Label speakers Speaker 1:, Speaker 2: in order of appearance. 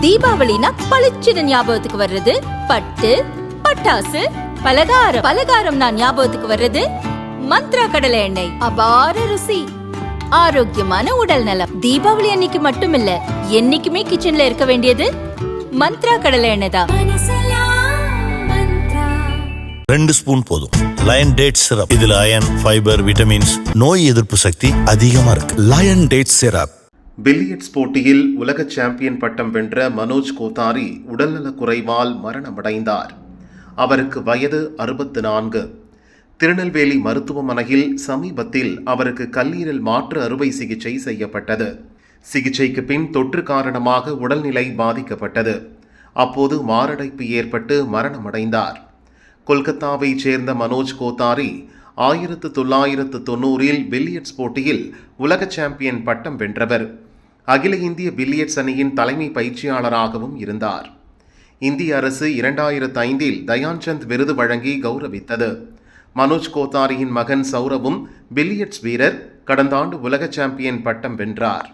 Speaker 1: தீபாவளினா பளிச்சுன்னு ஞாபகத்துக்கு வர்றது பட்டு, பட்டாசு, பலகாரம். பலகாரம்னா ஞாபகத்துக்கு வர்றது மந்த்ரா கடலை எண்ணெய். அபார ருசி, ஆரோக்கியமான உடல் நலம். தீபாவளி அன்னைக்கு மட்டும் இல்ல, என்னைக்குமே கிச்சன்ல இருக்க வேண்டியது மந்த்ரா கடலை எண்ணெய் தான்.
Speaker 2: 2 ஸ்பூன் போதும். Lion date syrup. இதுல அயன், ஃபைபர், விட்டமின்ஸ், நோய் எதிர்ப்பு சக்தி அதிகமா இருக்கு. Line date syrup.
Speaker 3: பில்லியர்ட்ஸ் போட்டியில் உலக சாம்பியன் பட்டம் வென்ற மனோஜ் கோத்தாரி உடல்நலக் குறைவால் மரணமடைந்தார். அவருக்கு வயது 64. திருநெல்வேலி மருத்துவமனையில் சமீபத்தில் அவருக்கு கல்லீரல் மாற்று அறுவை சிகிச்சை செய்யப்பட்டது. சிகிச்சைக்கு பின் தொற்று காரணமாக உடல்நிலை பாதிக்கப்பட்டது. அப்போது மாரடைப்பு ஏற்பட்டு மரணமடைந்தார். கொல்கத்தாவைச் சேர்ந்த மனோஜ் கோத்தாரி 1990இல் பில்லியர்ட்ஸ் போட்டியில் உலக சாம்பியன் பட்டம் வென்றவர். அகில இந்திய பில்லியர்ட்ஸ் அணியின் தலைமை பயிற்சியாளராகவும் இருந்தார். இந்திய அரசு 2005இல் தயான்சந்த் விருது வழங்கி கௌரவித்தது. மனோஜ் கோத்தாரியின் மகன் சௌரவும் பில்லியர்ட்ஸ் வீரர். கடந்த ஆண்டு உலக சாம்பியன் பட்டம் வென்றார்.